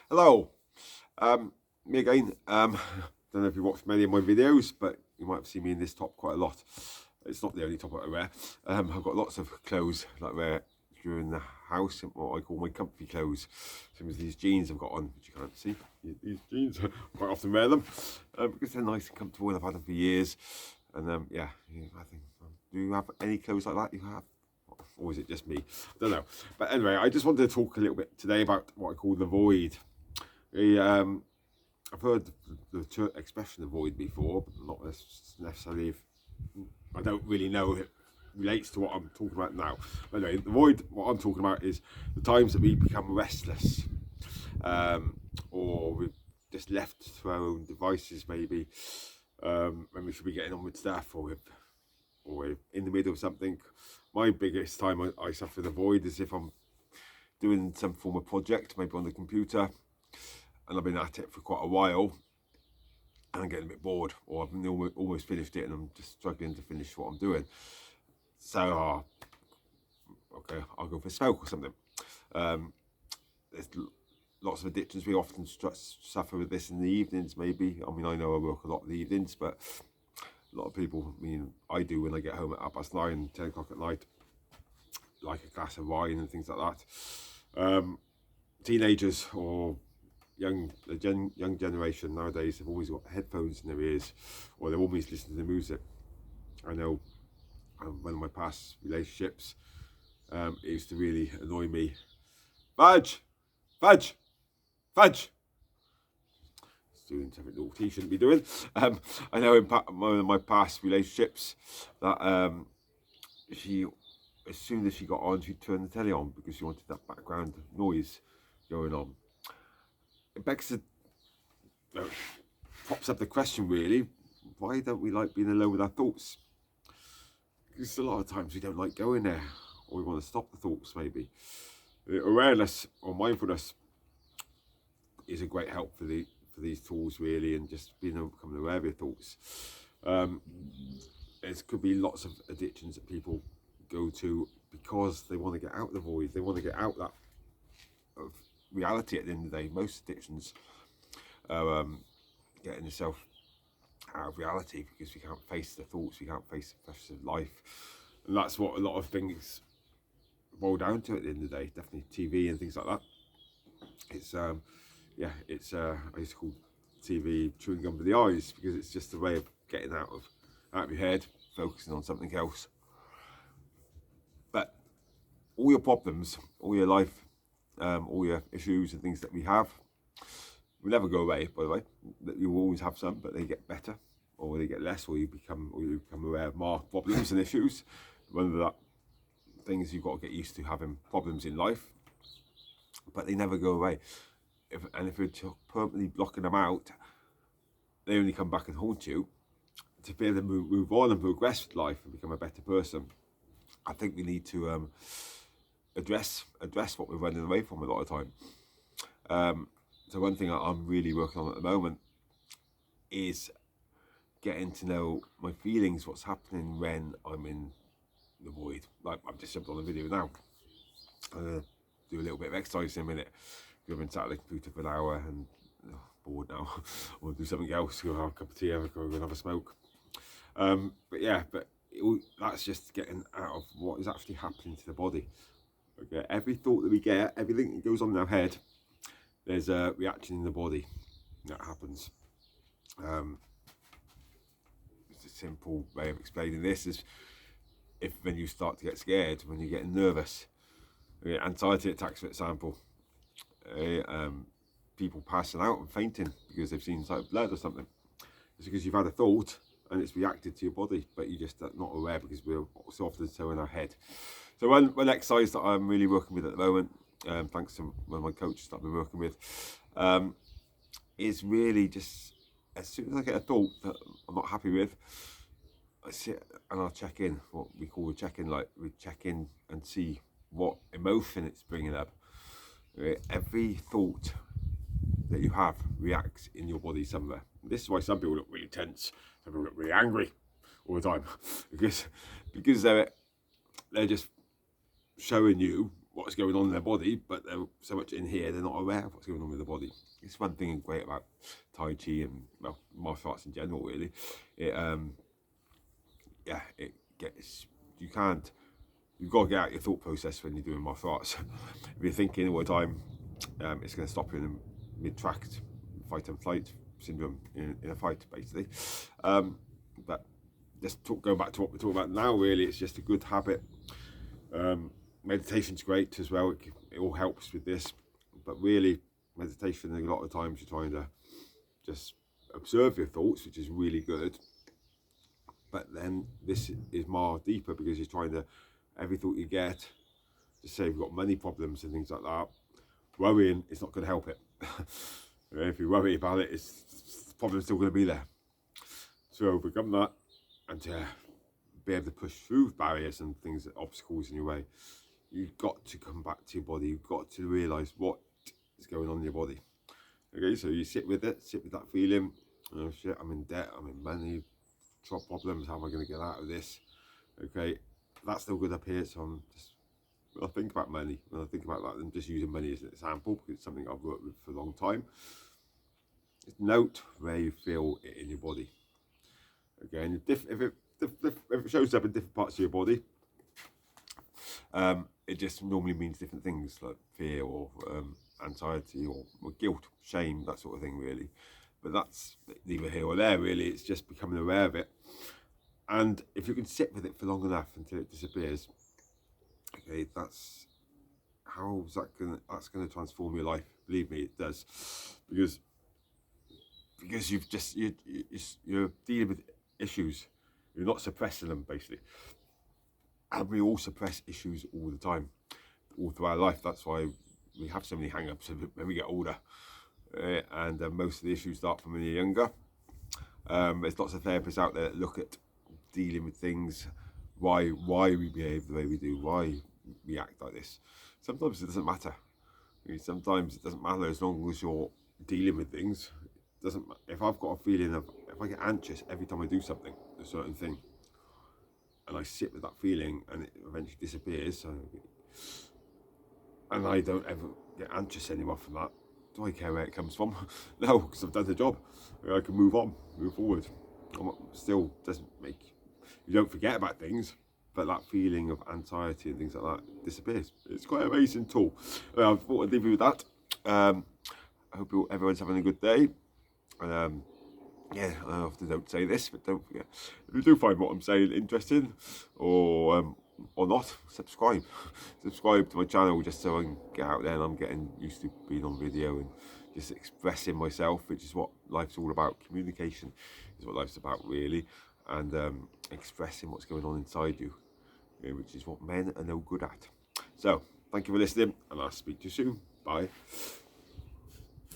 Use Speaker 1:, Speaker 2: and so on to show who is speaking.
Speaker 1: Hello, me again. Don't know if you watched many of my videos, but you might have seen me in this top quite a lot. It's not the only top I wear. I've got lots of clothes that I wear during the house, what I call my comfy clothes. Some of these jeans I've got on, which you can't see. These jeans, I quite often wear them because they're nice and comfortable, and I've had them for years. And yeah, I think. Do you have any clothes like that? You have? Or is it just me? I don't know. But anyway, I just wanted to talk a little bit today about what I call the void. I've heard the expression the void before, but not necessarily. I don't really know if it relates to what I'm talking about now. But anyway, the void, what I'm talking about is the times that we become restless, or we're just left to our own devices, maybe, when we should be getting on with stuff, or we're in the middle of something. My biggest time I suffer the void is if I'm doing some form of project, maybe on the computer, and I've been at it for quite a while, and I'm getting a bit bored, or I've almost finished it and I'm just struggling to finish what I'm doing. So, okay, I'll go for a smoke or something. There's lots of addictions. We often suffer with this in the evenings, maybe. I mean, I know I work a lot in the evenings, but a lot of people, I do when I get home at 9:30, 10 o'clock at night, like a glass of wine and things like that. Teenagers or young generation nowadays have always got headphones in their ears, or they're always listening to music. I know one of my past relationships, it used to really annoy me. Fudge! Fudge! Fudge! Doing something naughty he shouldn't be doing. I know in one of my past relationships that she, as soon as she got on, she'd turn the telly on because she wanted that background noise going on. It begs to, pops up the question really, why don't we like being alone with our thoughts? Because a lot of times we don't like going there, or we want to stop the thoughts maybe. Awareness or mindfulness is a great help for these tools really, and just becoming aware of your thoughts. There could be lots of addictions that people go to because they want to get out of the void. They want to get out of reality at the end of the day. Most addictions are getting yourself out of reality because we can't face the thoughts, we can't face the pressures of life, and that's what a lot of things boil down to at the end of the day. Definitely TV and things like that. It's I used to call TV chewing gum for the eyes, because it's just a way of getting out of your head, focusing on something else. But all your problems, all your life, all your issues and things that we have will never go away, by the way. You will always have some, but they get better, or they get less, or you become aware of more problems and issues. One of the things you've got to get used to having problems in life, but they never go away. If you're permanently blocking them out, they only come back and haunt you. To be able to move on and progress with life and become a better person, I think we need to address what we're running away from a lot of time. So one thing I'm really working on at the moment is getting to know my feelings, what's happening when I'm in the void. Like, I've just jumped on the video now. I'm gonna do a little bit of exercise in a minute. I've been sat at the computer for an hour and bored now. Or do something else, go have a cup of tea, go and have a smoke. But that's just getting out of what is actually happening to the body. Okay, every thought that we get, everything that goes on in our head, there's a reaction in the body that happens. It's a simple way of explaining this is when you start to get scared, when you're getting nervous, anxiety attacks, for example. People passing out and fainting because they've seen sight of blood or something. It's because you've had a thought and it's reacted to your body, but you're just not aware because we're so often so in our head. So one exercise that I'm really working with at the moment, thanks to one of my coaches that I've been working with, is really just, as soon as I get a thought that I'm not happy with, I sit and I'll check in, what we call a check-in, like we check in and see what emotion it's bringing up. Every thought that you have reacts in your body somewhere. This is why some people look really tense, some people look really angry all the time, because they're just showing you what's going on in their body, but they're so much in here, they're not aware of what's going on with the body. It's one thing great about Tai Chi and, well, martial arts in general, really. It, yeah, it gets, you've got to get out your thought process when you're doing martial arts. If you're thinking all the time, it's going to stop you in mid-track, fight and flight syndrome in a fight, basically. But just going back to what we're talking about now, really, it's just a good habit. Meditation's great as well. It all helps with this, but really, meditation, a lot of times you're trying to just observe your thoughts, which is really good. But then this is more deeper, because you're trying to, every thought you get, just say you've got money problems and things like that, worrying is not going to help it. If you worry about it, the problem's still going to be there. So overcome that, and to be able to push through barriers and things, obstacles in your way, you've got to come back to your body. You've got to realise what is going on in your body. Okay, so you sit with it, sit with that feeling. Oh shit, I'm in debt, I'm in money, problems, how am I going to get out of this? Okay, that's still good up here. So I'm just, when I think about money, when I think about that, I'm just using money as an example, because it's something I've worked with for a long time. Just note where you feel it in your body. Again, if it shows up in different parts of your body, it just normally means different things, like fear or anxiety or guilt, shame, that sort of thing, really. But that's neither here or there, really. It's just becoming aware of it. And if you can sit with it for long enough until it disappears, okay, that's going to transform your life. Believe me, it does. Because you're dealing with issues. You're not suppressing them, basically. And we all suppress issues all the time, all through our life. That's why we have so many hang-ups when we get older. And most of the issues start from when you're younger. There's lots of therapists out there that look at dealing with things, why we behave the way we do, why we act like this. Sometimes it doesn't matter. Sometimes it doesn't matter, as long as you're dealing with things. It doesn't. If I've got a feeling of, if I get anxious every time I do something, a certain thing, and I sit with that feeling, and it eventually disappears, and I don't ever get anxious anymore from that, do I care where it comes from? No, because I've done the job. I can move on, move forward. Still doesn't make, you don't forget about things, but that feeling of anxiety and things like that disappears. It's quite an amazing tool. I thought I'd leave you with that. I hope everyone's having a good day. Yeah, I often don't say this, but don't forget, if you do find what I'm saying interesting or not, subscribe to my channel, just so I can get out there, and I'm getting used to being on video and just expressing myself, which is what life's all about. Communication is what life's about, really, and expressing what's going on inside you, which is what men are no good at. So thank you for listening, and I'll speak to you soon. Bye.